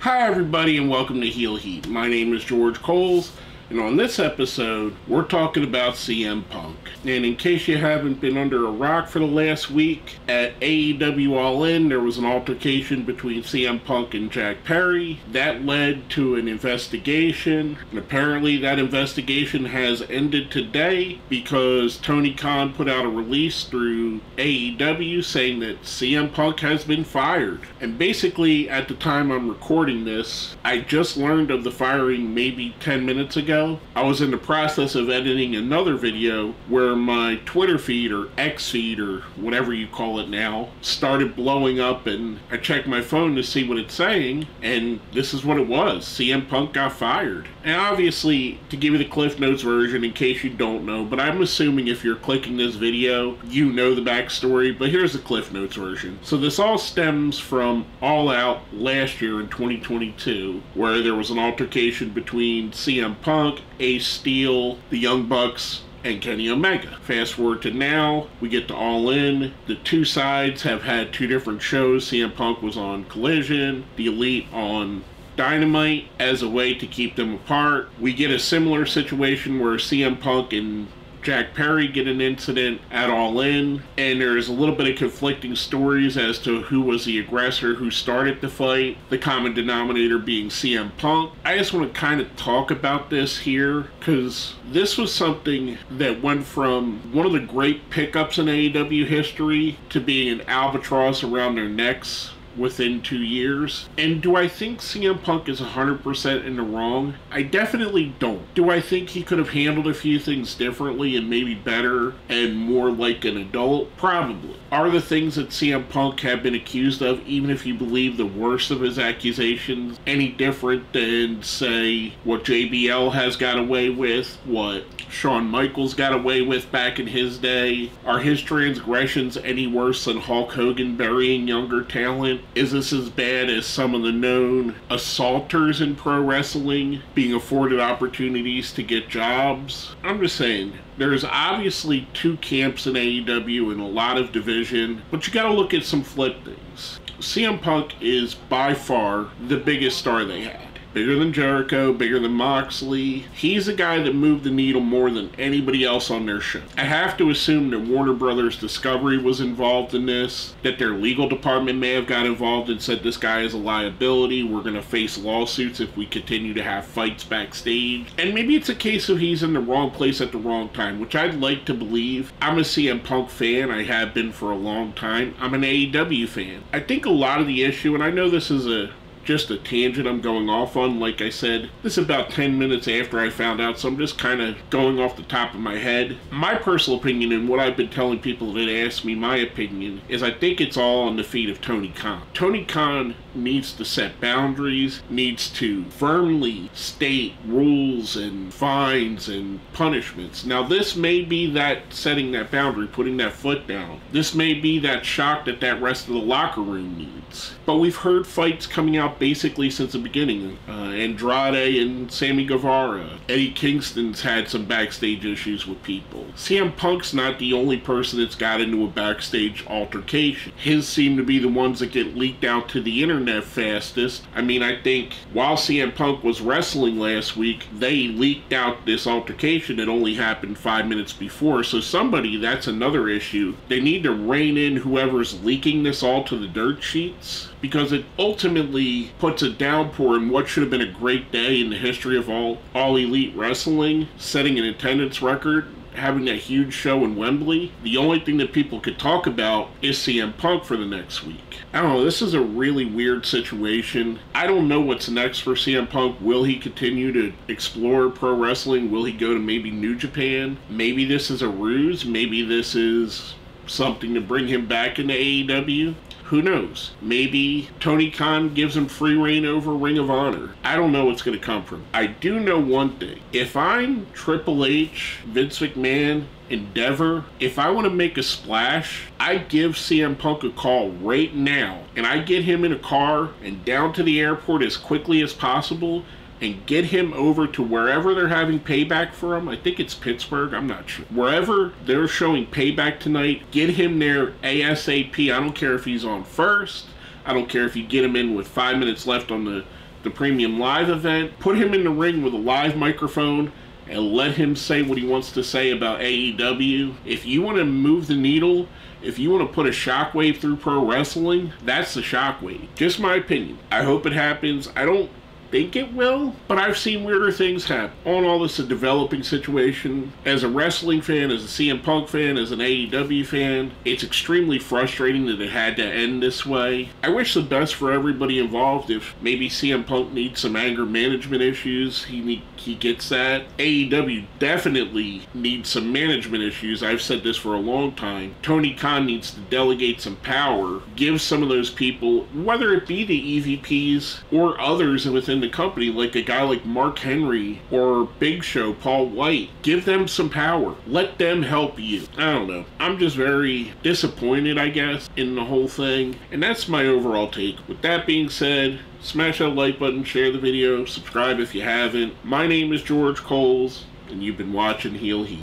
Hi everybody and welcome to Heel Heat. My name is George Coles, and on this episode we're talking about CM Punk. And in case you haven't been under a rock for the last week, at AEW All In there was an altercation between CM Punk and Jack Perry. That led to an investigation, and apparently that investigation has ended today because Tony Khan put out a release through AEW saying that CM Punk has been fired. And basically at the time I'm recording this, I just learned of the firing maybe 10 minutes ago. I was in the process of editing another video where my Twitter feed or X feed or whatever you call it now started blowing up, and I checked my phone to see what it's saying, and this is what it was. CM Punk got fired. And obviously, to give you the Cliff Notes version in case you don't know, but I'm assuming if you're clicking this video, you know the backstory, but here's the Cliff Notes version. So this all stems from All Out last year in 2022, where there was an altercation between CM Punk, Ace Steel, the Young Bucks, and Kenny Omega. Fast forward to now, we get to All In. The two sides have had two different shows. CM Punk was on Collision, the Elite on Dynamite, as a way to keep them apart. We get a similar situation where CM Punk and Jack Perry get an incident at All In, and there's a little bit of conflicting stories as to who was the aggressor, who started the fight, the common denominator being CM Punk. I just want to kind of talk about this here, because this was something that went from one of the great pickups in AEW history to being an albatross around their necks within 2 years. And do I think CM Punk is 100% in the wrong? I definitely don't. Do I think he could have handled a few things differently and maybe better and more like an adult? Probably. Are the things that CM Punk have been accused of, even if you believe the worst of his accusations, any different than, say, what JBL has got away with, what Shawn Michaels got away with back in his day? Are his transgressions any worse than Hulk Hogan burying younger talent? Is this as bad as some of the known assaulters in pro wrestling being afforded opportunities to get jobs? I'm just saying, there's obviously two camps in AEW and a lot of division, but you gotta look at some flip things. CM Punk is by far the biggest star they had. Bigger than Jericho, bigger than Moxley. He's the guy that moved the needle more than anybody else on their show. I have to assume that Warner Brothers Discovery was involved in this, that their legal department may have got involved and said this guy is a liability, we're going to face lawsuits if we continue to have fights backstage. And maybe it's a case of he's in the wrong place at the wrong time, which I'd like to believe. I'm a CM Punk fan, I have been for a long time. I'm an AEW fan. I think a lot of the issue, and I know this is just a tangent I'm going off on. Like I said, this is about 10 minutes after I found out, so I'm just kind of going off the top of my head. My personal opinion, and what I've been telling people that ask me my opinion, is I think it's all on the feet of Tony Khan. Tony Khan needs to set boundaries, needs to firmly state rules and fines and punishments. Now this may be that setting that boundary, putting that foot down. This may be that shock that that rest of the locker room needs. But we've heard fights coming out basically since the beginning. Andrade and Sammy Guevara. Eddie Kingston's had some backstage issues with people. CM Punk's not the only person that's got into a backstage altercation. His seem to be the ones that get leaked out to the internet fastest. I mean, I think while CM Punk was wrestling last week, they leaked out this altercation that only happened 5 minutes before. So somebody, that's another issue. They need to rein in whoever's leaking this all to the dirt sheets, because it ultimately puts a downpour in what should have been a great day in the history of all Elite Wrestling, setting an attendance record, having a huge show in Wembley. The only thing that people could talk about is CM Punk for the next week. I don't know, this is a really weird situation. I don't know what's next for CM Punk. Will he continue to explore pro wrestling? Will he go to maybe New Japan? Maybe this is a ruse. Maybe this is something to bring him back into AEW. Who knows? Maybe Tony Khan gives him free reign over Ring of Honor. I don't know what's going to come from. I do know one thing. If I'm Triple H, Vince McMahon, Endeavor, if I want to make a splash, I give CM Punk a call right now, and I get him in a car and down to the airport as quickly as possible and get him over to wherever they're having Payback for him. I think it's Pittsburgh, I'm not sure. Wherever they're showing Payback tonight, get him there ASAP. I don't care if he's on first. I don't care if you get him in with 5 minutes left on the the Premium Live event, put him in the ring with a live microphone, and let him say what he wants to say about AEW. If you want to move the needle, if you want to put a shockwave through pro wrestling, that's the shockwave. Just my opinion. I hope it happens. I don't think it will, but I've seen weirder things happen. All in all, this is a developing situation. As a wrestling fan, as a CM Punk fan, as an AEW fan, it's extremely frustrating that it had to end this way. I wish the best for everybody involved. If maybe CM Punk needs some anger management issues, he gets that. AEW definitely needs some management issues. I've said this for a long time. Tony Khan needs to delegate some power, give some of those people, whether it be the EVPs or others within the company, like a guy like Mark Henry or Big Show, Paul White, give them some power. Let them help you. I don't know. I'm just very disappointed, I guess, in the whole thing. And that's my overall take. With that being said, smash that like button, share the video, subscribe if you haven't. My name is George Coles, and you've been watching Heel Heat.